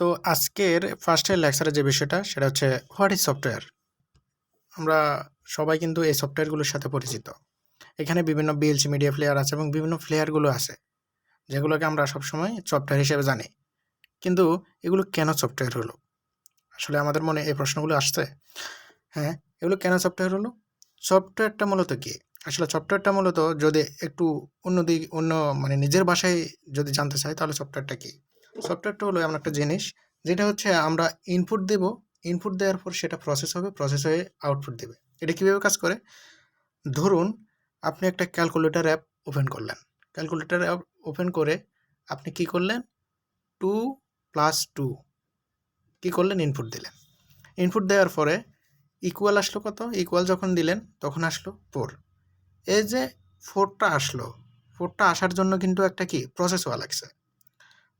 তো আজকের ফার্স্টের লেকচারের যে বিষয়টা সেটা হচ্ছে হোয়াট ইজ সফটওয়্যার। আমরা সবাই কিন্তু এই সফটওয়্যারগুলোর সাথে পরিচিত। এখানে বিভিন্ন বিএলসি মিডিয়া প্লেয়ার আছে এবং বিভিন্ন প্লেয়ারগুলো আছে যেগুলোকে আমরা সবসময় সফটওয়্যার হিসেবে জানি। কিন্তু এগুলো কেন সফটওয়্যার হলো? আসলে আমাদের মনে এই প্রশ্নগুলো আসছে। হ্যাঁ, এগুলো কেন সফটওয়্যার হলো? সফটওয়্যারটা মূলত কি? আসলে সফটওয়্যারটা মূলত যদি একটু অন্য মানে নিজের ভাষায় যদি জানতে চাই তাহলে সফটওয়্যারটা কি? সফটওয়্যারটা হলো এমন একটা জিনিস যেটা হচ্ছে আমরা ইনপুট দেব, ইনপুট দেওয়ার পর সেটা প্রসেস হবে, প্রসেস হয়ে আউটপুট দেবে। এটা কিভাবে কাজ করে? ধরুন আপনি একটা ক্যালকুলেটর অ্যাপ ওপেন করলেন। ক্যালকুলেটর অ্যাপ ওপেন করে আপনি কি করলেন? 2 + 2 কি করলেন? ইনপুট দিলেন। ইনপুট দেওয়ার পরে ইকুয়াল আসলো কত? ইকুয়াল যখন দিলেন তখন আসলো 4। এই যে 4টা আসলো, 4টা আসার জন্য কিন্তু একটা কি প্রসেস হওয়া লাগছে।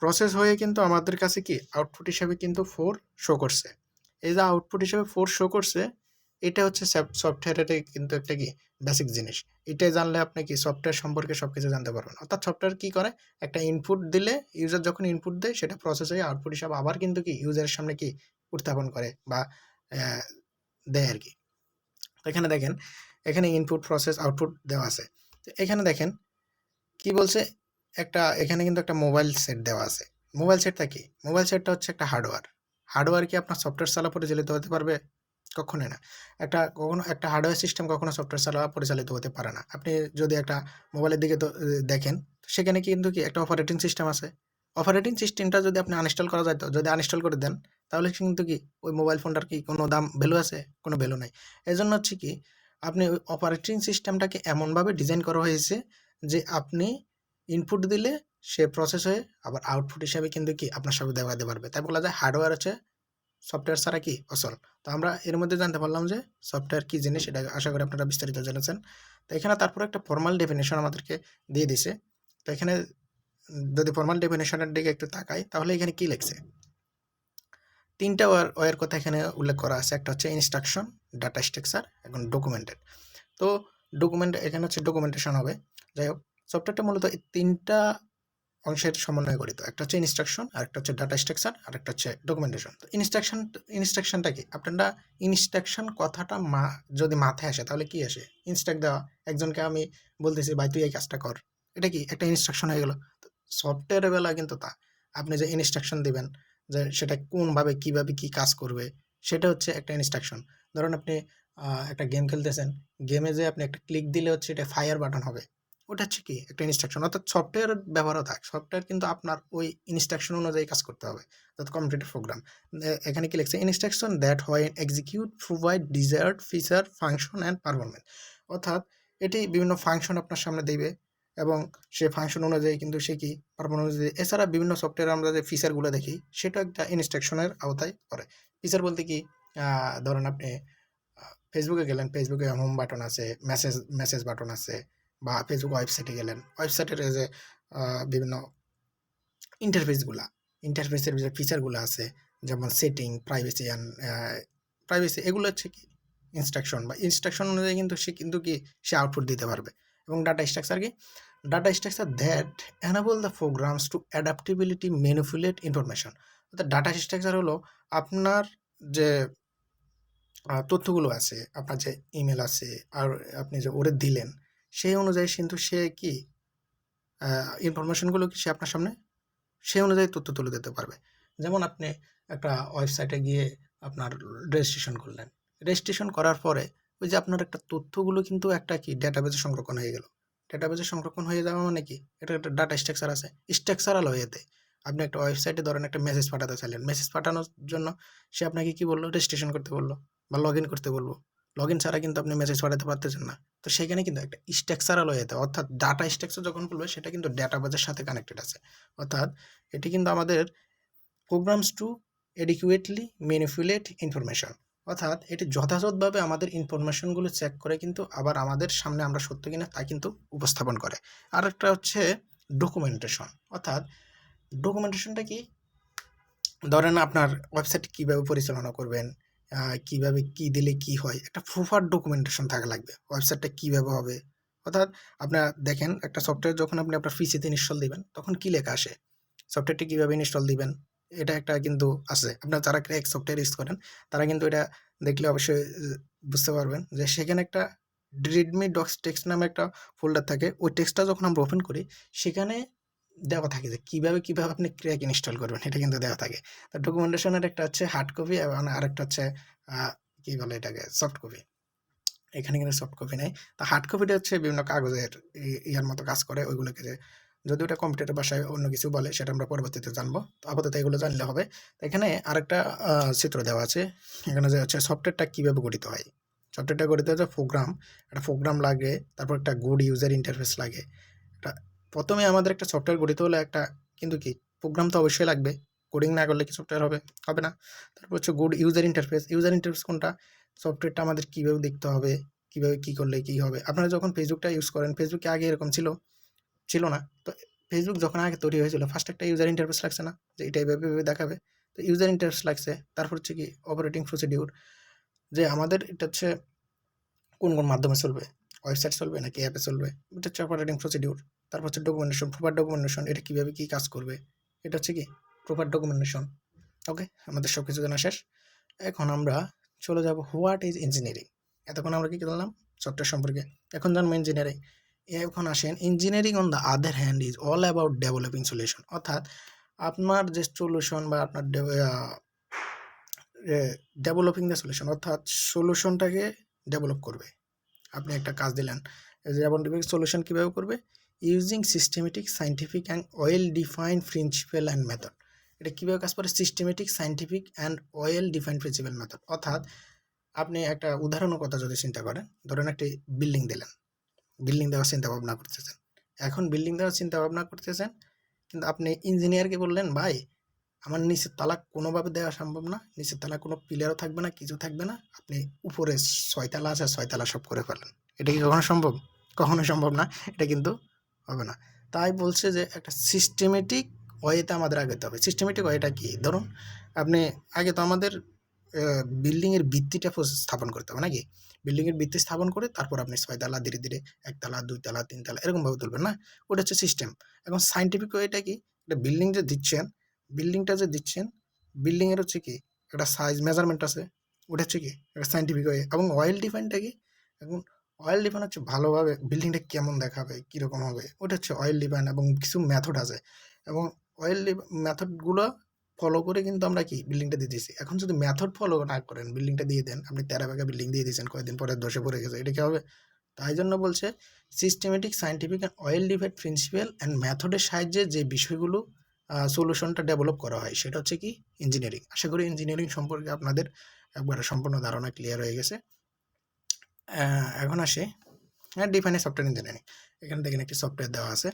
প্রসেস হয়ে কিন্তু আমাদের কাছে কি আউটপুট হিসাবে কিন্তু 4 শো করছে। এই যে আউটপুট হিসাবে 4 শো করছে, এটা হচ্ছে সফটওয়্যারের কিন্তু একটা কি বেসিক জিনিস। এটাই জানলে আপনি কি সফটওয়্যার সম্পর্কে সবকিছু জানতে পারবেন। অর্থাৎ সফটওয়্যার কি করে? একটা ইনপুট দিলে ইউজার যখন ইনপুট দেয় সেটা প্রসেস হয়ে আউটপুট হিসাবে আবার কিন্তু কি ইউজারের সামনে কি উত্থাপন করে বা দেয় আর কি। এখানে দেখেন, এখানে ইনপুট, প্রসেস, আউটপুট দেওয়া আছে। তো এখানে দেখেন কি বলছে, এখানে কিন্তু একটা মোবাইল সেট দেওয়া আছে। মোবাইল সেটটা কি? মোবাইল সেটটা হচ্ছে একটা হার্ডওয়্যার। হার্ডওয়্যার কি আপনার সফটওয়্যার ছাড়া পরিচালিত হতে পারবে? কখনোই না। কখনো একটা হার্ডওয়্যার সিস্টেম কখনো সফটওয়্যার ছাড়া পরিচালিত হতে পারে না। আপনি যদি একটা মোবাইলের দিকে দেখেন, সেখানে কিন্তু কি একটা অপারেটিং সিস্টেম আছে। অপারেটিং সিস্টেমটা যদি আপনি আনইনস্টল করা যায়, তো যদি আনইনস্টল করে দেন তাহলে কিন্তু কি ওই মোবাইল ফোনটার কি কোনো ভ্যালু আছে? কোনো ভ্যালু নাই। এজন্য হচ্ছে কি আপনি ওই অপারেটিং সিস্টেমটাকে এমনভাবে ডিজাইন করা হয়েছে যে আপনি ইনপুট দিলে সে প্রসেস হয়ে আবার আউটপুট হিসাবে কিন্তু কি আপনার সামনে দেখাতে পারবে। তাই বলা যায় হার্ডওয়্যার হচ্ছে সফটওয়্যার ছাড়া কি অচল। তো আমরা এর মধ্যে জানতে পারলাম যে সফটওয়্যার কি জিনিস, এটা আশা করি আপনারা বিস্তারিত জেনেছেন। তো এখানে তারপরে একটা ফর্মাল ডেফিনিশন আমাদেরকে দিয়ে দিছে। তো এখানে যদি ফর্মাল ডেফিনিশনের দিকে একটু তাকাই তাহলে এখানে কি লেখছে? 3টা ওয়ের কথা এখানে উল্লেখ করা আছে। একটা হচ্ছে ইনস্ট্রাকশন, ডাটা স্ট্রাকচার এবং ডকুমেন্টেড। তো এখানে হচ্ছে ডকুমেন্টেশন হবে। যাই হোক, সফটওয়্যারটা মূলত এই 3টা অংশের সমন্বয়ে গঠিত। একটা হচ্ছে ইনস্ট্রাকশন, আরেকটা হচ্ছে ডাটা স্ট্রাকচার, আরেকটা হচ্ছে ডকুমেন্টেশন। তো ইনস্ট্রাকশনটা কি? আপনারা ইনস্ট্রাকশন কথাটা যদি মাথায় আসে তাহলে কি আসে? ইনস্ট্রাক্ট দেওয়া। একজনকে আমি বলতেছি, "ভাই তুই এই কাজটা কর।" এটা কি? একটা ইনস্ট্রাকশন হয়ে গেল। তো সফটওয়্যারের বেলায় কিন্তু তা। আপনি যে ইনস্ট্রাকশন দিবেন, যে সেটা কোনভাবে, কিভাবে, কি কাজ করবে, সেটা হচ্ছে একটা ইনস্ট্রাকশন। ধরুন আপনি একটা গেম খেলতেছেন। গেমে যে আপনি একটা ক্লিক দিলে হচ্ছে এটা ফায়ার বাটন হবে। ওটা হচ্ছে কি? একটা ইনস্ট্রাকশন। অর্থাৎ সফটওয়্যারের ব্যবহারও থাক। সফটওয়্যার কিন্তু আপনার ওই ইনস্ট্রাকশন অনুযায়ী কাজ করতে হবে। অর্থাৎ কম্পিউটার প্রোগ্রাম। এখানে কি লিখছে? Instruction that when execute provide desired feature, function and performance. অর্থাৎ এটি বিভিন্ন ফাংশন আপনার সামনে দিবে এবং সে ফাংশন অনুযায়ী কিন্তু সে কি পারফরম্যান্স অনুযায়ী। এছাড়া বিভিন্ন সফটওয়্যারে আমরা যে ফিচারগুলো দেখি সেটা একটা ইনস্ট্রাকশনের আওতায় পড়ে। ফিচার বলতে কি? ধরেন আপনি ফেসবুকে গেলেন, ফেসবুকে হোম বাটন আছে, মেসেজ বাটন আছে, বা ফেসবুক ওয়েবসাইটে গেলেন, ওয়েবসাইটের যে বিভিন্ন ইন্টারফেসের যে ফিচারগুলো আছে, যেমন সেটিং, প্রাইভেসি, এগুলো হচ্ছে কি ইনস্ট্রাকশন, বা ইনস্ট্রাকশন অনুযায়ী কিন্তু সে আউটপুট দিতে পারবে। এবং ডাটা স্ট্রাকচার কি? Data structure that enable the programs to adaptability manipulate information. অর্থাৎ ডাটা স্ট্রাকচার হলো আপনার যে তথ্যগুলো আছে, আপনার যে ইমেল আছে, আর আপনি যে ওরে দিলেন, সেই অনুযায়ী কিন্তু সে কি ইনফরমেশনগুলো কি সে আপনার সামনে সেই অনুযায়ী তথ্য তুলে দিতে পারবে। যেমন আপনি একটা ওয়েবসাইটে গিয়ে আপনার রেজিস্ট্রেশন করলেন। রেজিস্ট্রেশন করার পরে ওই যে আপনার একটা তথ্যগুলো কিন্তু একটা কি ডেটাবেজে সংরক্ষণ হয়ে গেল। ডেটাবেজে সংরক্ষণ হয়ে যাওয়া মানে কি? এটা একটা ডাটা স্ট্রাকচার আছে। স্ট্রাকচারাল ওয়েতে আপনি একটা ওয়েবসাইটে ধরেন একটা মেসেজ পাঠাতে চাইলেন। মেসেজ পাঠানোর জন্য সে আপনাকে কি বলল? রেজিস্ট্রেশন করতে বলল বা লগইন করতে বলল। লগইন ছাড়া কিন্তু আপনি মেসেজ পাঠাতে পারতেছেন না। তো সেখানে কিন্তু একটা স্ট্রাকচারাল ওয়েতে, অর্থাৎ ডাটা স্ট্রাকচার যখন বলবে সেটা কিন্তু ডেটাবেজের সাথে কানেক্টেড আছে। অর্থাৎ এটি কিন্তু আমাদের প্রোগ্রামস টু এডিকুয়েটলি ম্যানিপুলেট ইনফরমেশন। অর্থাৎ এটি যথাযথভাবে আমাদের ইনফরমেশনগুলো চেক করে কিন্তু আবার আমাদের সামনে আমরা সত্য কিনা তা কিন্তু উপস্থাপন করে। আর একটা হচ্ছে ডকুমেন্টেশন। অর্থাৎ ডকুমেন্টেশনটা কি? ধরেন আপনার ওয়েবসাইট কীভাবে পরিচালনা করবেন, কীভাবে কী দিলে কী হয়, একটা প্রপার ডকুমেন্টেশন থাকা লাগবে। ওয়েবসাইটটা কীভাবে হবে? অর্থাৎ আপনার দেখেন একটা সফটওয়্যার যখন আপনি আপনার পিসিতে ইনস্টল দিবেন তখন কী লেখা আসে? সফটওয়্যারটি কীভাবে ইনস্টল দিবেন? এটা একটা কিন্তু আছে। আপনারা যারা ক্র্যাক সফটওয়্যার ইউজ করেন তারা কিন্তু এটা দেখলে অবশ্যই বুঝতে পারবেন যে সেখানে একটা রিডমি ডক্স টেক্সট নামে একটা ফোল্ডার থাকে। ওই টেক্সটটা যখন আমরা ওপেন করি সেখানে দেওয়া থাকে যে কীভাবে আপনি ক্র্যাক ইনস্টল করবেন, এটা কিন্তু দেওয়া থাকে। তো ডকুমেন্টেশনের একটা হচ্ছে হার্ড কপি এবং আরেকটা হচ্ছে কী বলে এটাকে সফট কপি। এখানে কিন্তু সফট কপি নেই। তো হার্ড কপিটা হচ্ছে বিভিন্ন কাগজের ইয়ার মতো কাজ করে, ওইগুলোকে যে যদি ওটা কম্পিউটারের ভাষায় অন্য কিছু বলে সেটা আমরা পরবর্তীতে জানবো। তো আপাতত এগুলো জানলে হবে। তো এখানে আরেকটা চিত্র দেওয়া আছে। এখানে যে হচ্ছে সফটওয়্যারটা কীভাবে গঠিত হয়। সফটওয়্যারটা গঠিত হচ্ছে একটা প্রোগ্রাম লাগে, তারপর একটা গুড ইউজার ইন্টারফেস লাগে। এটা প্রথমে আমাদের একটা সফটওয়্যার গঠিত হলে একটা কিন্তু কি প্রোগ্রাম তো অবশ্যই লাগবে। কোডিং না করলে কি সফটওয়্যার হবে না। তারপর হচ্ছে good user interface. User interface কোনটা? সফটওয়্যারটা আমাদের কীভাবে দেখতে হবে, কীভাবে কী করলে কী হবে। আপনারা যখন ফেসবুকটা ইউজ করেন, ফেসবুকে আগে এরকম ছিল না। তো ফেসবুক যখন আগে তৈরি হয়েছিল ফার্স্ট একটা ইউজার ইন্টারফেস লাগছে না, যে এটা এভাবে দেখাবে। তো ইউজার ইন্টারফেস লাগছে, তারপর হচ্ছে কি অপারেটিং প্রসিডিউর, যে আমাদের এটা হচ্ছে কোন মাধ্যমে চলবে, ওয়েবসাইট চলবে নাকি অ্যাপে চলবে, এটা হচ্ছে অপারেটিং প্রসিডিউর। তারপর হচ্ছে ডকুমেন্টেশন, প্রপার ডকুমেন্টেশন, এটা কীভাবে কী কাজ করবে, এটা হচ্ছে কি প্রপার ডকুমেন্টেশন। ওকে, আমাদের সব কিছু জানা শেষ। এখন আমরা চলে যাব হোয়াট ইজ ইঞ্জিনিয়ারিং। এতক্ষণ আমরা কি জানলাম সফটওয়্যার সম্পর্কে, এখন জানবো ইঞ্জিনিয়ারিং। এখন আসেন, engineering on the other hand is all about developing solution. অর্থাৎ আপনার যে সলিউশন বা আপনার ডেভেলপিং দ্য সলিউশন, অর্থাৎ সলিউশনটাকে ডেভেলপ করবে। আপনি একটা কাজ দিলেন, যেমন সলিউশন কীভাবে করবে, using systematic scientific and well defined principal and method. এটা কীভাবে কাজ করে, systematic scientific and well defined principal method. অর্থাৎ আপনি একটা উদাহরণের কথা যদি চিন্তা করেন, ধরেন একটি বিল্ডিং দিলেন, বিল্ডিং দেওয়ার চিন্তা ভাবনা করতেছেন। এখন বিল্ডিং দেওয়ার চিন্তা ভাবনা করতেছেন, কিন্তু আপনি ইঞ্জিনিয়ারকে বললেন, ভাই আমার নিচের তালা কোনোভাবে দেওয়া সম্ভব না, নিচের তালা কোনো পিলারও থাকবে না, কিছু থাকবে না, আপনি উপরে 6 তালা আছে 6 তালা সব করে ফেলেন। এটা কি কখনো সম্ভব? কখনোই সম্ভব না, এটা কিন্তু হবে না। তাই বলছে যে একটা সিস্টেমেটিক ওয়েতে আমাদের আগাতে হবে। সিস্টেমেটিক ওয়েটা কি, ধরুন আপনি আগে তো আমাদের বিল্ডিংয়ের ভিত্তিটা স্থাপন করতে হবে নাকি, বিল্ডিংয়ের ভিত্তি স্থাপন করে তারপর আপনি 6 তালা ধীরে ধীরে 1 তালা 2 তালা 3 তালা এরকমভাবে তুলবেন না, ওটা হচ্ছে সিস্টেম। এখন সাইন্টিফিক ওয়েটা কি, একটা বিল্ডিংটা দিচ্ছেন, বিল্ডিংয়ের হচ্ছে কি একটা সাইজ মেজারমেন্ট আছে, ওটা হচ্ছে কি একটা সাইন্টিফিক ওয়ে। এবং অয়েল ডিফাইনটা কি, এখন অয়েল ডিফাইন হচ্ছে ভালোভাবে বিল্ডিংটা কেমন দেখাবে, কীরকম হবে, ওটা হচ্ছে অয়েল ডিফাইন। এবং কিছু মেথড আছে, এবং অয়েল মেথডগুলো ফলো করে কিন্তু আমরা কি বিল্ডিংটা দিয়ে দিয়েছি। এখন যদি মেথড ফলো না করেন, বিল্ডিংটা দিয়ে দেন, আপনি তেরা বেকা বিল্ডিং দিয়ে দিয়েছেন, কয়েকদিন পরে ধসে পড়ে গেছে, এটা কি হবে? তাই জন্য বলছে systematic scientific and oil defined principal and মেথডের সাহায্যে যে বিষয়গুলো সলিউশনটা ডেভেলপ করা হয় সেটা হচ্ছে কি ইঞ্জিনিয়ারিং। আশা করি ইঞ্জিনিয়ারিং সম্পর্কে আপনাদের একবারে সম্পূর্ণ ধারণা ক্লিয়ার হয়ে গেছে। এখন আসি ডিফাইন সফটওয়্যার ইঞ্জিনিয়ারিং। এখানে দেখেন একটি সফটওয়্যার দেওয়া আছে।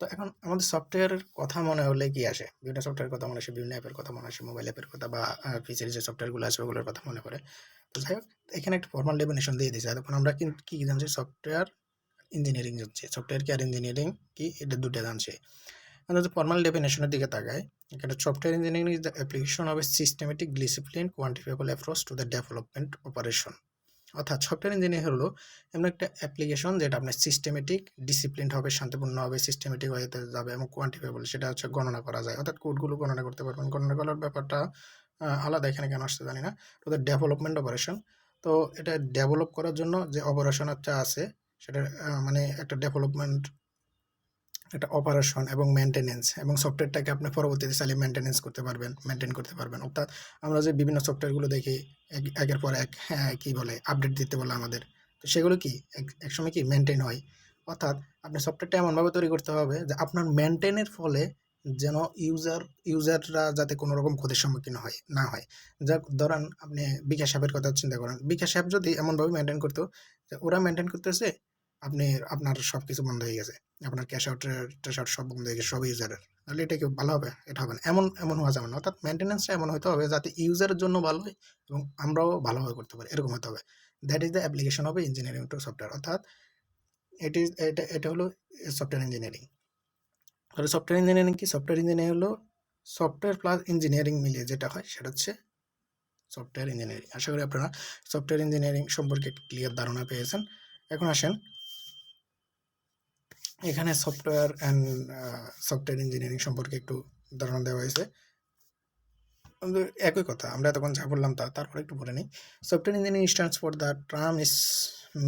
তো এখন আমাদের সফটওয়্যারের কথা মনে হলে কি আসে, বিভিন্ন সফটওয়্যারের কথা মনে আসে, বিভিন্ন অ্যাপের কথা মনে আসে, মোবাইল অ্যাপের কথা বা পিসির যে সফটওয়্যারগুলো আছে ওগুলোর কথা মনে পড়ে। তো যাই হোক, এখানে একটা ফর্মাল ডেফিনেশন দিয়ে দিয়েছে। তখন আমরা কিন্তু কী জানছি, সফটওয়্যার ইঞ্জিনিয়ারিং জানছি, সফটওয়্যার কি আর ইঞ্জিনিয়ারিং কি, এটা দুটো জানছি। আমরা যদি ফর্মাল ডেফিনেশনের দিকে তাকাই, এখানে software engineering is the application of A systematic discipline quantifiable approach to the development operation. অর্থাৎ সফটওয়্যার ইঞ্জিনিয়ার হলো এমন একটা অ্যাপ্লিকেশন যেটা আপনার সিস্টেমেটিক ডিসিপ্লিন হবে, শান্তিপূর্ণ হবে, সিস্টেমেটিক ওয়েতে যাবে এবং কোয়ান্টিফাইবল, সেটা হচ্ছে গণনা করা যায়, অর্থাৎ কোডগুলো গণনা করতে পারবেন। গণনা করার ব্যাপারটা আলাদা, এখানে কেন আসতে জানি না। তো ডেভেলপমেন্ট অপারেশন, তো এটা ডেভেলপ করার জন্য যে অপারেশনটা আছে সেটা মানে একটা ডেভেলপমেন্ট, একটা অপারেশন এবং মেনটেনেন্স, এবং সফটওয়্যারটাকে আপনি পরবর্তীতে চাইলে মেনটেনেন্স করতে পারবেন, মেনটেন করতে পারবেন। অর্থাৎ আমরা যে বিভিন্ন সফটওয়্যারগুলো দেখি একের পর এক কী বলে আপডেট দিতে বলে আমাদের, তো সেগুলো কি একসময় কি মেনটেন হয়। অর্থাৎ আপনি সফটওয়্যারটা এমনভাবে তৈরি করতে হবে যে আপনার মেনটেনের ফলে যেন ইউজাররা যাতে কোনো রকম ক্ষতির সম্মুখীন না হয়। যা ধরেন আপনি বিকাশ অ্যাপের কথা চিন্তা করেন, বিকাশ অ্যাপ যদি এমনভাবে মেনটেন করতো যে ওরা মেনটেন করতেছে, আপনার সব কিছু বন্ধ হয়ে গেছে, আপনার ক্যাশ আউট ট্যাশ আউট সব বন্ধ হয়ে গেছে সব ইউজারের, তাহলে এটা কি ভালো হবে? এটা হবে না, এমন হওয়া যাবে না। অর্থাৎ মেনটেন্যান্সটা এমন হতে হবে যাতে ইউজারের জন্য ভালো হয় এবং আমরাও ভালোভাবে করতে পারি, এরকম হতে হবে। That is the application of engineering to software. অর্থাৎ এটা হলো সফটওয়্যার ইঞ্জিনিয়ারিং। তাহলে সফটওয়্যার ইঞ্জিনিয়ারিং কি, সফটওয়্যার ইঞ্জিনিয়ারিং হলো সফটওয়্যার প্লাস ইঞ্জিনিয়ারিং মিলিয়ে যেটা হয় সেটা হচ্ছে সফটওয়্যার ইঞ্জিনিয়ারিং। আশা করি আপনারা সফটওয়্যার ইঞ্জিনিয়ারিং সম্পর্কে ক্লিয়ার ধারণা পেয়েছেন। এখন আসেন, এখানে সফটওয়্যার ইঞ্জিনিয়ারিং সম্পর্কে একটু ধারণা দেওয়া হয়েছে। কিন্তু একই কথা আমরা তখন যা বললাম তারপরে একটু বলে নিই। Software engineering stands for the term is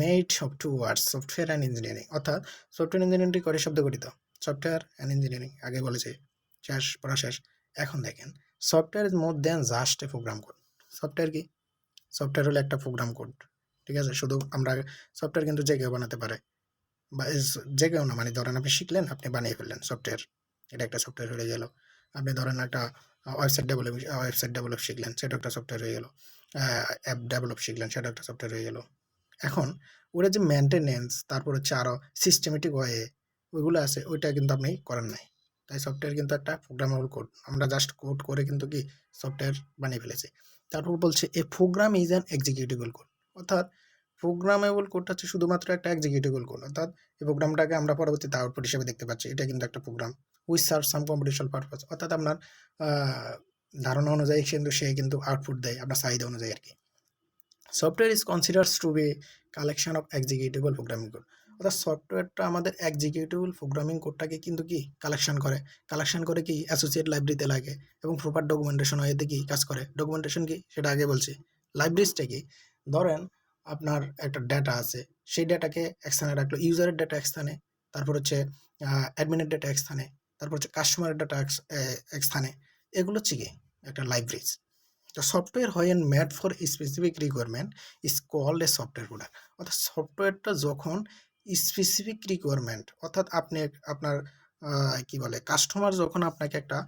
made of two words software and engineering, অর্থাৎ সফটওয়্যার ইঞ্জিনিয়ারিংটি করে শব্দ গঠিত। সফটওয়্যার অ্যান্ড ইঞ্জিনিয়ারিং আগে বলেছে, শেষ পড়া শেষ। এখন দেখেন software is more than just a program code. Software কি? সফটওয়্যার হলো একটা প্রোগ্রাম কোড, ঠিক আছে? শুধু আমরা সফটওয়্যার কিন্তু যে কেউ বানাতে পারে, বা যে কেউ না, মানে ধরেন আপনি শিখলেন, আপনি বানিয়ে ফেললেন সফটওয়্যার, এটা একটা সফটওয়্যার হয়ে গেল। আপনি ধরেন একটা ওয়েবসাইট ডেভেলপ শিখলেন, সেটা একটা সফটওয়্যার হয়ে গেল। অ্যাপ ডেভেলপ শিখলেন, সেটা একটা সফটওয়্যার হয়ে গেল। এখন ওরা যে মেনটেনেন্স, তারপর হচ্ছে আরও সিস্টেমেটিক ওয়ে ওইগুলো আছে, ওইটা কিন্তু আপনি করেন নাই। তাই সফটওয়্যার কিন্তু একটা প্রোগ্রামেবল কোড, আমরা জাস্ট কোড করে কিন্তু কি সফটওয়্যার বানিয়ে ফেলেছি। তারপর বলছে a program is an executable code, অর্থাৎ প্রোগ্রামেবল কোডটা হচ্ছে শুধুমাত্র একটা এক্সিকিউটেবল কোড, অর্থাৎ এই প্রোগ্রামটাকে আমরা পরবর্তীতে আউটপুট হিসেবে দেখতে পাচ্ছি, এটা কিন্তু একটা program. Which serve some computational purpose, অর্থাৎ আপনার ধারণা অনুযায়ী কিন্তু সে কিন্তু আউটপুট দেয় আপনার চাহিদা অনুযায়ী আর কি। Software is considers to be collection of executable programming code, অর্থাৎ সফটওয়্যারটা আমাদের এক্সিকিউটেবল প্রোগ্রামিং কোডটাকে কিন্তু কি কালেকশন করে কি অ্যাসোসিয়েট লাইব্রেরিতে লাগে এবং প্রপার ডকুমেন্টেশন হয়ে কি কাজ করে। ডকুমেন্টেশন কি সেটা আগে বলছি। লাইব্রেরিজটা কি? ধরেন আপনার একটা ডেটা আছে, সেই ডেটাকে এক স্থানে রাখলো, ইউজারের ডেটা এক স্থানে, তারপর হচ্ছে অ্যাডমিনের ডেটা এক স্থানে, তারপর হচ্ছে কাস্টমারের ডেটা এক স্থানে, এগুলো হচ্ছে কি একটা libraries. The software when made for a specific requirement is called a software product, অর্থাৎ সফটওয়্যারটা যখন স্পেসিফিক রিকোয়ারমেন্ট, অর্থাৎ আপনি আপনার কি বলে কাস্টমার যখন আপনাকে একটা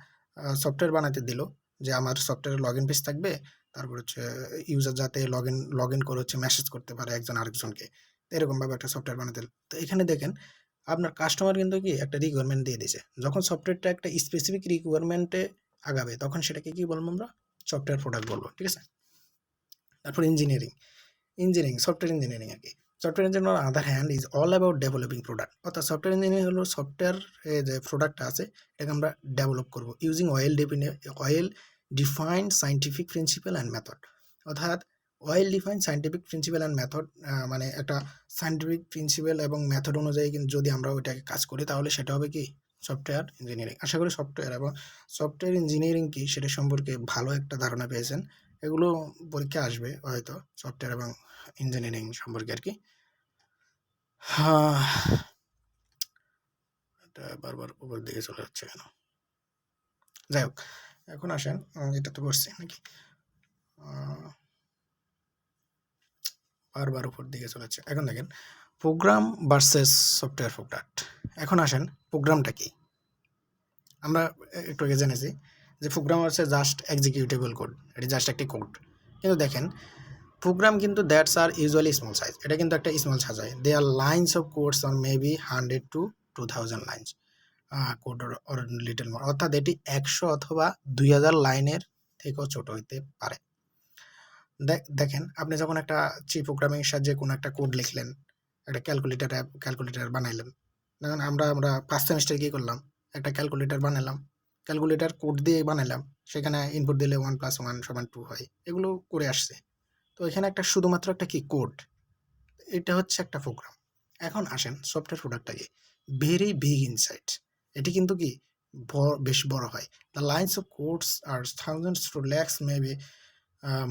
সফটওয়্যার বানাতে দিল, যে আমার সফটওয়্যারে লগ ইন পেজ থাকবে, তারপর হচ্ছে ইউজার যাতে লগ ইন করে হচ্ছে মেসেজ করতে পারে একজন আরেকজনকে, এরকমভাবে একটা সফটওয়্যার বানাতে দিল। তো এখানে দেখেন আপনার কাস্টমার কিন্তু কি একটা রিকোয়ারমেন্ট দিয়ে দিয়েছে, যখন সফটওয়্যারটা একটা স্পেসিফিক রিকোয়ারমেন্টে আগাবে তখন সেটাকে কি বলবো আমরা? সফটওয়্যার প্রোডাক্ট বলবো, ঠিক আছে? তারপর সফটওয়্যার ইঞ্জিনিয়ারিং আর কি। Software engineering on other hand is all about developing product, অর্থাৎ সফটওয়্যার ইঞ্জিনিয়ারিং হলো সফটওয়্যার যে প্রোডাক্টটা আছে এটাকে আমরা ডেভেলপ করবো using well defined scientific principle and method, অর্থাৎ well defined scientific principle and method, মানে একটা সাইন্টিফিক প্রিন্সিপাল এবং মেথড অনুযায়ী কিন্তু যদি আমরা ওইটাকে কাজ করি তাহলে সেটা হবে কি সফটওয়্যার ইঞ্জিনিয়ারিং। আশা করি সফটওয়্যার ইঞ্জিনিয়ারিং কি সেটা সম্পর্কে ভালো একটা ধারণা পেয়েছেন। এগুলো পরীক্ষা আসবে হয়তো সফটওয়্যার এবং ইঞ্জিনিয়ারিং সম্পর্কে আর কি। এটা বারবার উপর দিকে চলে যাচ্ছে কেন? যাই হোক, এখন আসেন, এটা তো বসছে নাকি বারবার উপর দিকে চলে যাচ্ছে। এখন দেখেন প্রোগ্রাম ভার্সেস সফটওয়্যার প্রোডাক্ট। এখন আসেন প্রোগ্রামটা কি? আমরা একটু আগে জেনেছি যে প্রোগ্রাম হচ্ছে জাস্ট এক্সিকিউটেবল কোড, এটা জাস্ট একটি কোড। কিন্তু দেখেন প্রোগ্রাম কিন্তু that's are usually small size, এটা কিন্তু একটা স্মল সাইজ হয়। They are lines of codes or maybe 100 to 2000 lines code or little more, অর্থাৎ এটি 100 অথবা 2000 লাইনের থেকেও ছোট হইতে পারে। দেখেন আপনি যখন একটা চি প্রোগ্রামিং সাহায্যে কোনো একটা কোড লিখলেন, একটা ক্যালকুলেটার বানাইলেন, দেখেন আমরা ফার্স্ট সেমিস্টারে কী করলাম, একটা ক্যালকুলেটার বানালাম, ক্যালকুলেটার কোড দিয়ে বানালাম, সেখানে ইনপুট দিলে 1 + 1 = 2 হয়, এগুলো করে আসছে। তো এখানে একটা শুধুমাত্র একটা কি কোড, এটা হচ্ছে একটা প্রোগ্রাম। এখন আসেন সফটওয়্যার প্রোডাক্টটা কি? ভেরি বিগ ইনসাইট, এটি কিন্তু কি বেশ বড় হয়। The lines of codes are thousands to lakhs maybe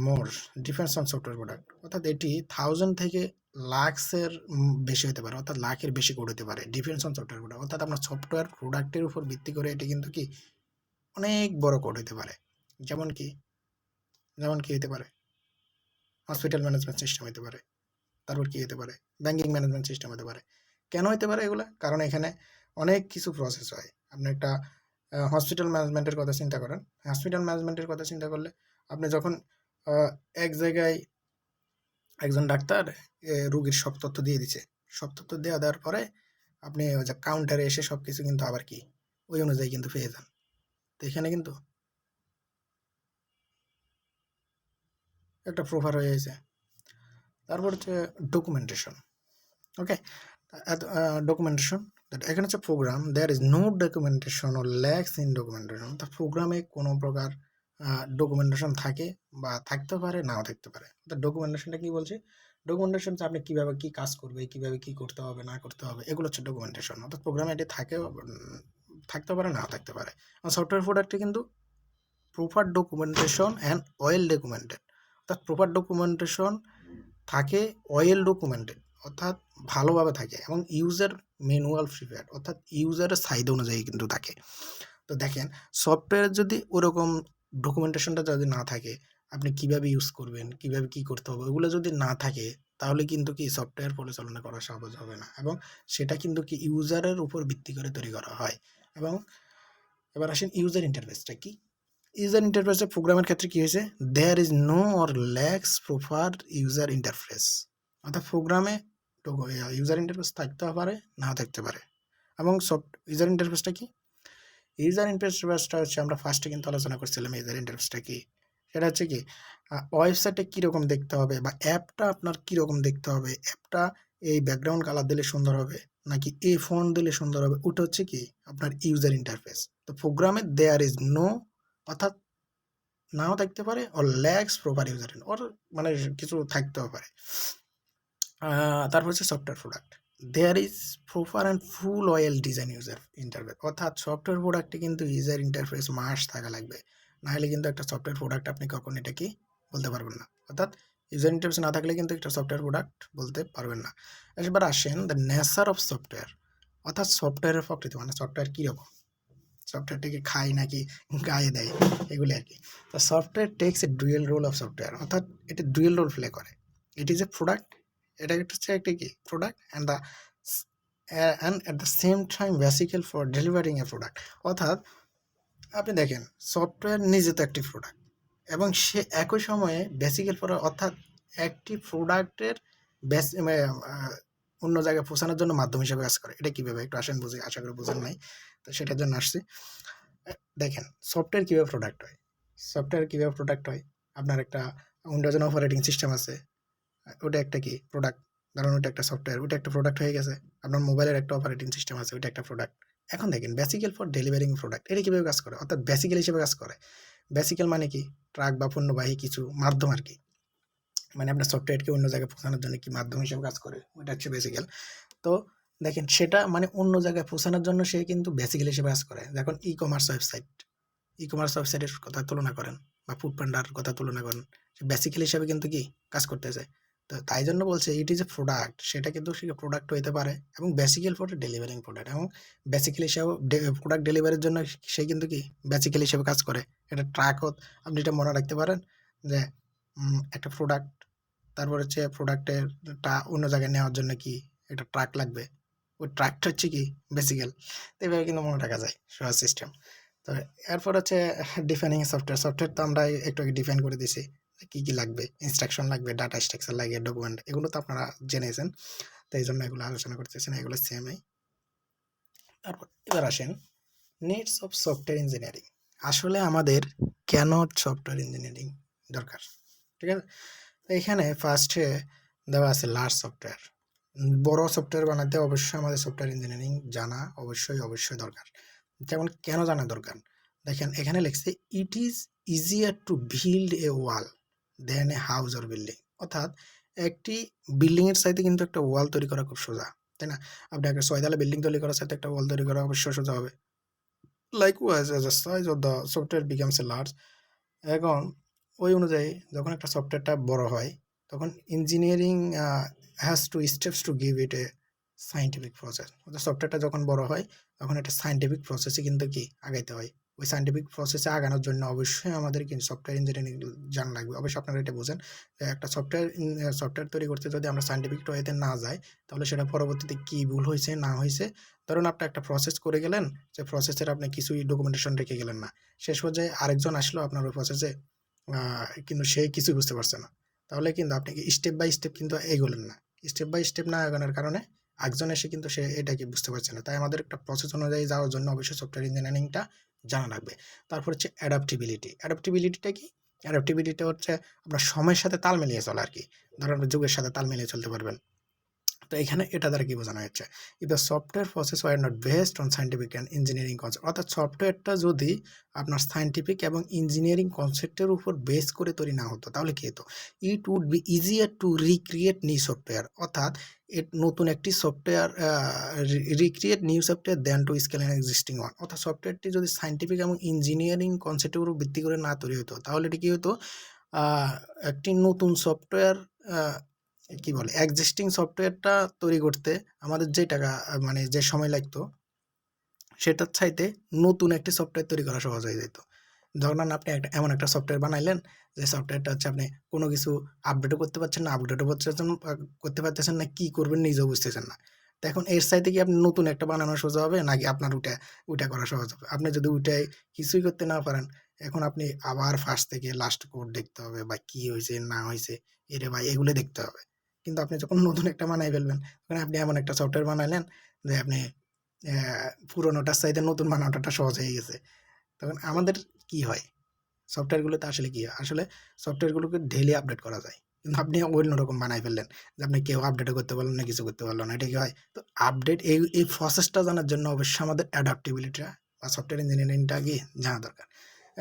more depends on software product, অর্থাৎ এটি 1000 থেকে লাক্সের বেশি হতে পারে, অর্থাৎ লাখের বেশি কোড হতে পারে। ডিফেন্স অন সফটওয়্যার প্রোডাক্ট, অর্থাৎ আপনার সফটওয়্যার প্রোডাক্টের উপর ভিত্তি করে এটি কিন্তু কি অনেক বড় কোড হতে পারে। যেমন কি হতে পারে হসপিটাল ম্যানেজমেন্ট সিস্টেম হতে পারে, তারপর কি হতে পারে ব্যাংকিং ম্যানেজমেন্ট সিস্টেম হতে পারে। কেন হতে পারে এগুলো? কারণ এখানে অনেক কিছু প্রসেস হয়। আপনি একটা হসপিটাল ম্যানেজমেন্টের কথা চিন্তা করেন, হসপিটাল ম্যানেজমেন্টের কথা চিন্তা করলে আপনি যখন এক জায়গায় একজন ডাক্তার রুগীর সব তথ্য দিয়ে দিচ্ছে, সব তথ্য দেওয়ার পরে আপনি ওই যে কাউন্টারে এসে সব কিছু কিন্তু আবার কি ওই অনুযায়ী কিন্তু পেয়ে যান। তো এখানে কিন্তু একটা প্রোফার হয়ে গেছে। তারপর হচ্ছে ডকুমেন্টেশন। ওকে, ডকুমেন্টেশন, এখানে হচ্ছে program there is no documentation ও ল্যাক্স ইন ডকুমেন্টেশন, তা প্রোগ্রামে কোনো প্রকার ডকুমেন্টেশন থাকে বা থাকতে পারে নাও থাকতে পারে। তো ডকুমেন্টেশনটা কি বলছে? ডকুমেন্টেশন হচ্ছে আপনি কীভাবে কী কাজ করবে, কীভাবে কী করতে হবে না করতে হবে, এগুলো হচ্ছে ডকুমেন্টেশন। অর্থাৎ প্রোগ্রামে এটি থাকতেও পারে নাও থাকতে পারে। সফটওয়্যার প্রোডাক্টে কিন্তু proper documentation and well documented, অর্থাৎ প্রপার ডকুমেন্টেশন থাকে, ওয়েল ডকুমেন্টেড অর্থাৎ ভালোভাবে থাকে, এবং ইউজার ম্যানুয়াল প্রিপেয়ার্ড অর্থাৎ ইউজারের চাহিদা অনুযায়ী কিন্তু থাকে। তো দেখেন সফটওয়্যার যদি ওরকম ডকুমেন্টেশনটা যদি না থাকে, আপনি কিভাবে ইউজ করবেন, কিভাবে কি করতে হবে, ওগুলো যদি না থাকে তাহলে কিন্তু কি সফটওয়্যার পরিচালনা করা সহজ হবে না, এবং সেটা কিন্তু কি ইউজারের উপর ভিত্তি করে তৈরি করা হয়। এবং এবার আসেন ইউজার ইন্টারফেসটা কি। ইউজার ইন্টারফেসে প্রোগ্রামের ক্ষেত্রে কি হয়েছে, there is no or lacks proper user interface, অর্থাৎ প্রোগ্রামে ইউজার ইন্টারফেস থাকতে পারে, না থাকতে পারে। এবং ইউজার ইন্টারফেসটা কি, ইউজার ইন্টারফেসটা হচ্ছে আমরা ফার্স্টে কিন্তু আলোচনা করছিলাম ইউজার ইন্টারফেসটা কি। সেটা হচ্ছে কি ওয়েবসাইটে কীরকম দেখতে হবে, বা অ্যাপটা আপনার কীরকম দেখতে হবে, অ্যাপটা এই ব্যাকগ্রাউন্ড কালার দিলে সুন্দর হবে নাকি এই ফন্ট দিলে সুন্দর হবে, ওটা হচ্ছে কি আপনার ইউজার ইন্টারফেস। তো প্রোগ্রামে দেয়ার ইজ নো অর্থাৎ নাও থাকতে পারে, অর ল্যাক্স প্রপার ইউজার ওর মানে কিছু থাকতেও পারে। তারপর হচ্ছে software product, there is proper and full well design user interface, অর্থাৎ সফটওয়্যার প্রোডাক্টে কিন্তু ইউজার ইন্টারফেস মাস্ট থাকা লাগবে, না হলে কিন্তু একটা সফটওয়্যার প্রোডাক্ট আপনি কখন এটা কি বলতে পারবেন না, অর্থাৎ ইউজার ইন্টারফেস না থাকলে কিন্তু একটা সফটওয়্যার প্রোডাক্ট বলতে পারবেন না। এবার আসেন দ্য নেচার অফ সফটওয়্যার, অর্থাৎ সফটওয়্যারের প্রকৃতি, মানে সফটওয়্যার কীরকম, সফটওয়্যারটাকে খায় নাকি গায়ে দেয়, এগুলি আর কি। তো software takes a dual role of software, অর্থাৎ এটা ডুয়েল রোল প্লে করে। ইট ইজ এ প্রোডাক্ট, এটা হচ্ছে একটা কি product, and at the same time vesicle for delivering A product, অর্থাৎ আপনি দেখেন সফটওয়্যার নিজে তো একটি প্রোডাক্ট, এবং সে একই সময়ে বেসিক্যাল ফর অর্থাৎ একটি প্রোডাক্টের অন্য জায়গায় পৌঁছানোর জন্য মাধ্যম হিসেবে কাজ করে। এটা কীভাবে একটু আসেন বুঝি, আশা করি বোঝেন নাই, তো সেটার জন্য আসছি। দেখেন সফটওয়্যার কীভাবে প্রোডাক্ট হয়, সফটওয়্যার কীভাবে প্রোডাক্ট হয়, আপনার একটা উইন্ডোজের অপারেটিং সিস্টেম আছে, ওটা একটা কি প্রোডাক্ট, ধরুন ওটা একটা সফটওয়্যার, ওটা একটা প্রোডাক্ট হয়ে গেছে। আপনার মোবাইলের একটা অপারেটিং সিস্টেম আছে, ওটা একটা প্রোডাক্ট। এখন দেখেন বেসিক্যাল ফর ডেলিভারিং প্রোডাক্ট, এটা কীভাবে কাজ করে, অর্থাৎ বেসিক্যাল হিসেবে কাজ করে। বেসিক্যাল মানে কি ট্রাক বা পণ্যবাহী কিছু মাধ্যম আর কি, মানে আপনার সফটওয়্যারকে অন্য জায়গায় পৌঁছানোর জন্য কি মাধ্যম হিসেবে কাজ করে, ওটা হচ্ছে বেসিক্যাল। তো দেখেন সেটা মানে অন্য জায়গায় পৌঁছানোর জন্য সে কিন্তু বেসিক্যাল হিসেবে কাজ করে। দেখুন ই কমার্স ওয়েবসাইটের কথা তুলনা করেন, বা ফুড পান্ডার কথা তুলনা করেন, সে বেসিক্যাল হিসেবে কিন্তু কি কাজ করতেছে। তো তাই জন্য বলছে ইট ইজ এ প্রোডাক্ট, সেটা কিন্তু সে প্রোডাক্ট হইতে পারে, এবং বেসিক্যাল ফর ডেলিভারিং প্রোডাক্ট, এবং বেসিক্যাল হিসাবে প্রোডাক্ট ডেলিভারির জন্য সে কিন্তু কি বেসিক্যাল হিসেবে কাজ করে। এটা ট্রাকও আপনি এটা মনে রাখতে পারেন যে একটা প্রোডাক্ট, তারপর হচ্ছে প্রোডাক্টেরটা অন্য জায়গায় নেওয়ার জন্য কি একটা ট্রাক লাগবে, ওই ট্রাকটা হচ্ছে কি বেসিক্যাল। তো এইভাবে কিন্তু মনে রাখা যায় সহজ সিস্টেম। তো এরপর হচ্ছে ডিফাইনিং সফটওয়্যার তো আমরা একটু আগে ডিফাইন করে দিছি কী কী লাগবে, ইনস্ট্রাকশন লাগবে, ডাটা স্ট্রাকচার লাগে, ডকুমেন্ট, এগুলো তো আপনারা জেনেছেন, তো এই জন্য এগুলো আলোচনা করতেছি না, এগুলো সেমই। তারপর এবার আসেন নিডস অফ সফটওয়্যার ইঞ্জিনিয়ারিং, আসলে আমাদের কেন সফটওয়্যার ইঞ্জিনিয়ারিং দরকার, ঠিক আছে। তো এখানে ফার্স্টে দেওয়া আছে লার্জ সফটওয়্যার, বড় সফটওয়্যার বানাতে অবশ্যই আমাদের সফটওয়্যার ইঞ্জিনিয়ারিং জানা অবশ্যই দরকার। যেমন কেন জানা দরকার, দেখেন এখানে লিখছে it is easier to build a wall than a house or building, অর্থাৎ একটি বিল্ডিংয়ের সাথে কিন্তু একটা ওয়াল তৈরি করা খুব সোজা, তাই না। আপনি একটা 6 তলা বিল্ডিং তৈরি করার সাথে একটা ওয়াল তৈরি করা অবশ্যই সোজা হবে। Likewise as the size of the software becomes a large, এখন ওই অনুযায়ী যখন একটা সফটওয়্যারটা বড় হয় তখন engineering has to steps to give it A scientific process, অর্থাৎ সফটওয়্যারটা যখন বড় হয় তখন একটা সায়েন্টিফিক প্রসেসে কিন্তু কি আগাইতে হয়। ওই সায়েন্টিফিক প্রসেসে আগানোর জন্য অবশ্যই আমাদের কিন্তু সফটওয়্যার ইঞ্জিনিয়ারিং জানা লাগবে। অবশ্যই আপনারা এটা বোঝেন যে একটা সফটওয়্যার তৈরি করতে যদি আমরা সায়েন্টিফিক ওয়েতে না যাই তাহলে সেটা পরবর্তীতে কী ভুল হয়েছে না হয়েছে, ধরুন আপনি একটা প্রসেস করে গেলেন, যে প্রসেসের আপনি কিছুই ডকুমেন্টেশন রেখে গেলেন না, শেষ পর্যায়ে আরেকজন আসলো আপনার ওই প্রসেসে, কিন্তু সে কিছুই বুঝতে পারছে না, তাহলে কিন্তু আপনি স্টেপ বাই স্টেপ কিন্তু এগোলেন না। স্টেপ বাই স্টেপ না এগোনোর কারণে একজন এসে কিন্তু সে এটাকে বুঝতে পারছে না। তাই আমাদের একটা প্রসেস অনুযায়ী যাওয়ার জন্য অবশ্যই সফটওয়্যার ইঞ্জিনিয়ারিংটা জানা লাগবে। তারপর হচ্ছে অ্যাডাপ্টিবিলিটিটা কি, অ্যাডাপ্টিবিলিটি হচ্ছে আপনার সময়ের সাথে তাল মিলিয়ে চলা আর কি, ধরুন যুগের সাথে তাল মিলিয়ে চলতে পারবেন। তো এখানে এটা দ্বারা কি বোঝানো হচ্ছে, if the software process were not based on scientific and engineering concept, অর্থাৎ সফটওয়্যারটা যদি আপনার সায়েন্টিফিক এবং ইঞ্জিনিয়ারিং কনসেপ্টের উপর বেস করে তৈরি না হতো তাহলে কি হতো, it would be easier to recreate new software, অর্থাৎ নতুন একটি software recreate new software than to scale an existing one, অর্থাৎ সফটওয়্যারটি যদি সায়েন্টিফিক এবং ইঞ্জিনিয়ারিং কনসেপ্টের উপর ভিত্তি করে না তৈরি হতো তাহলে এটি কী হতো, একটি নতুন সফটওয়্যার কি বলে এক্সিস্টিং সফটওয়্যারটা তৈরি করতে আমাদের যে টাকা মানে যে সময় লাগতো সেটার চাইতে নতুন একটি সফটওয়্যার তৈরি করা সহজ হয়ে যেত। ধরুন আপনি এমন একটা সফটওয়্যার বানাইলেন যে সফটওয়্যারটা হচ্ছে আপনি কোনো কিছু আপডেটও করতে পারছেন না, আপডেটও করতে পারতেছেন না, কি করবেন নিজেও বুঝতেছেন না। তো এখন এর চাইতে কি আপনি নতুন একটা বানানো সোজা হবে নাকি আপনার ওইটা করা সহজ হবে? আপনি যদি ওইটাই কিছুই করতে না পারেন, এখন আপনি আবার ফার্স্ট থেকে লাস্ট কোড দেখতে হবে বা কি হয়েছে না হয়েছে এরে ভাই এগুলো দেখতে হবে। কিন্তু আপনি যখন নতুন একটা বানাই ফেলবেন তখন আপনি এমন একটা সফটওয়্যার বানাইলেন যে আপনি পুরোনোটার চাইতে নতুন বানানোটা সহজ হয়ে গেছে। তখন আমাদের কি হয়, সফটওয়্যারগুলোতে আসলে কি হয়, আসলে সফটওয়্যারগুলোকে ডেইলি আপডেট করা যায়, কিন্তু আপনি অন্যরকম বানাই ফেললেন যে আপনি কেউ আপডেটও করতে পারলেন না, কিছু করতে পারলো না, এটা কি হয়? তো আপডেট এই প্রসেসটা জানার জন্য অবশ্যই আমাদের অ্যাডাপ্টেবিলিটিটা বা সফটওয়্যার ইঞ্জিনিয়ারিংটা আগে জানা দরকার।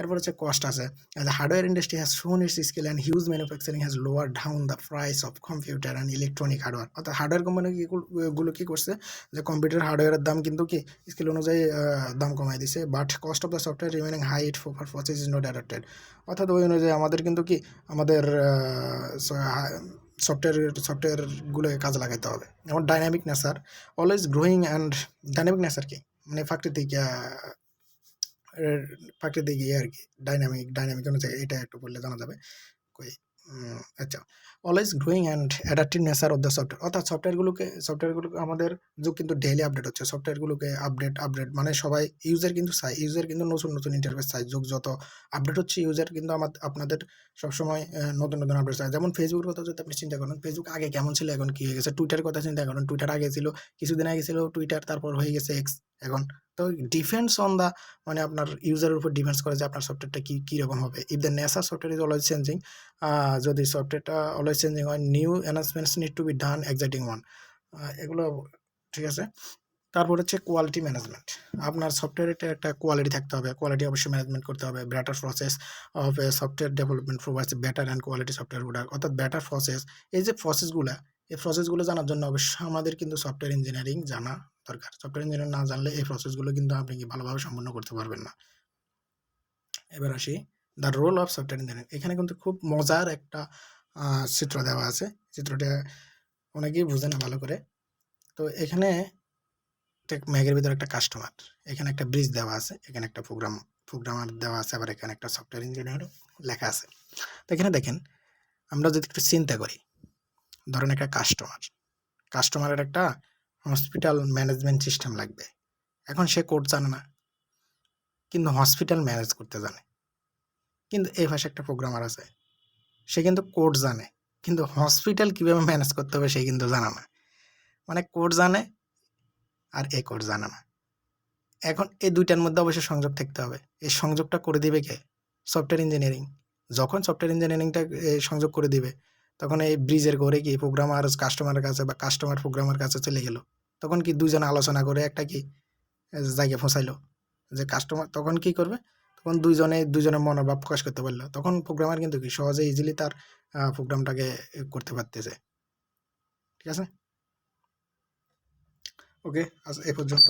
এরপর হচ্ছে কস্ট আছে, দ্য হার্ডওয়্যার ইন্ডাস্ট্রি হ্যাজ শোন it's scale and huge manufacturing has lower down the price of computer and electronic hardware, অর্থাৎ হার্ডওয়্যার কোম্পানি গুলো কী করছে যে কম্পিউটার হার্ডওয়্যারের দাম কিন্তু কি স্কেল অনুযায়ী দাম কমাই দিছে, but cost of the software remaining high it for process is not adapted, অর্থাৎ ওই অনুযায়ী আমাদের কিন্তু কি আমাদের সফটওয়্যারগুলোকে কাজে লাগাইতে হবে। যেমন dynamic nature always growing and dynamic nature কি মানে প্রাকৃতিক আর কি ডাইনামিক অনুযায়ী এটা একটু বললে জানা যাবে। কই আচ্ছা, always growing and adaptive nature of the software, অর্থাৎ সফটওয়্যারগুলোকে আমাদের যুগ কিন্তু ডেইলি আপডেট হচ্ছে, সফটওয়্যারগুলোকে আপডেট মানে সবাই ইউজার কিন্তু নতুন ইন্টারফেস চাই, যুগ যত আপডেট হচ্ছে ইউজার কিন্তু আপনাদের সবসময় নতুন আপডেট চাই। যেমন ফেসবুকের কথা যদি আপনি চিন্তা করেন, ফেসবুক আগে কেমন ছিল এখন কী হয়ে গেছে, টুইটারের কথা চিন্তা করেন, টুইটার আগে ছিল কিছুদিন আগে ছিল টুইটার, তারপর হয়ে গেছে এক্স এখন। তো ডিপেন্ডস অন দ্য মানে আপনার ইউজারের উপর ডিপেন্ডস করে যে আপনার সফটওয়্যারটা কীরকম হবে। If the nature software is always changing, যদি সফটওয়্যারটা অলওয়েজ চেঞ্জিং হয়, new enhancements need to be done exciting one, এগুলো ঠিক আছে। তারপর হচ্ছে কোয়ালিটি ম্যানেজমেন্ট, আপনার সফটওয়্যারটা একটা কোয়ালিটি থাকতে হবে, কোয়ালিটি অবশ্যই ম্যানেজমেন্ট করতে হবে। Better process of A software development provides better and quality software product, অর্থাৎ বেটার প্রসেস, এই যে প্রসেসগুলো জানার জন্য অবশ্যই আমাদের কিন্তু সফটওয়্যার ইঞ্জিনিয়ারিং জানা দরকার। সফটওয়্যার ইঞ্জিনিয়ারিং না জানলে এই প্রসেসগুলো কিন্তু আপনি কি ভালোভাবে সম্পন্ন করতে পারবেন না। এবার আসি the role of software engineering, এখানে কিন্তু খুব মজার একটা চিত্র দেওয়া আছে, চিত্রটা অনেকেই বুঝে না ভালো করে। তো এখানে ম্যাগের ভিতরে একটা কাস্টমার, এখানে একটা ব্রিজ দেওয়া আছে, এখানে একটা প্রোগ্রামার দেওয়া আছে, আবার এখানে একটা সফটওয়্যার ইঞ্জিনিয়ার লেখা আছে। তো এখানে দেখেন আমরা যদি একটু চিন্তা করি, ধরেন একটা কাস্টমারের একটা হসপিটাল ম্যানেজমেন্ট সিস্টেম লাগবে, এখন সে কোড জানে না কিন্তু হসপিটাল ম্যানেজ করতে জানে, কিন্তু এই ভাষায় একটা প্রোগ্রামার আছে সে কিন্তু কোড জানে কিন্তু হসপিটাল কীভাবে ম্যানেজ করতে হবে সে কিন্তু জানে না, মানে কোড জানে আর এ কোড জানে না। এখন এই দুইটার মধ্যে অবশ্যই সংযোগ থাকতে হবে, এই সংযোগটা করে দিবে কে? Software engineering. যখন সফটওয়্যার ইঞ্জিনিয়ারিংটা সংযোগ করে দিবে তখন এই ব্রিজের করে কি প্রোগ্রামার কাস্টমারের কাছে বা কাস্টমার প্রোগ্রামার কাছে চলে গেল, তখন কি দুজনে আলোচনা করে একটা কি জায়গায় ফসাইলো যে কাস্টমার তখন কি করবে, তখন দুজনের মনোভাব প্রকাশ করতে পারলো, তখন প্রোগ্রামার কিন্তু কি সহজে ইজিলি তার প্রোগ্রামটাকে করতে পারতেছে। ঠিক আছে, ওকে আজ এ পর্যন্ত।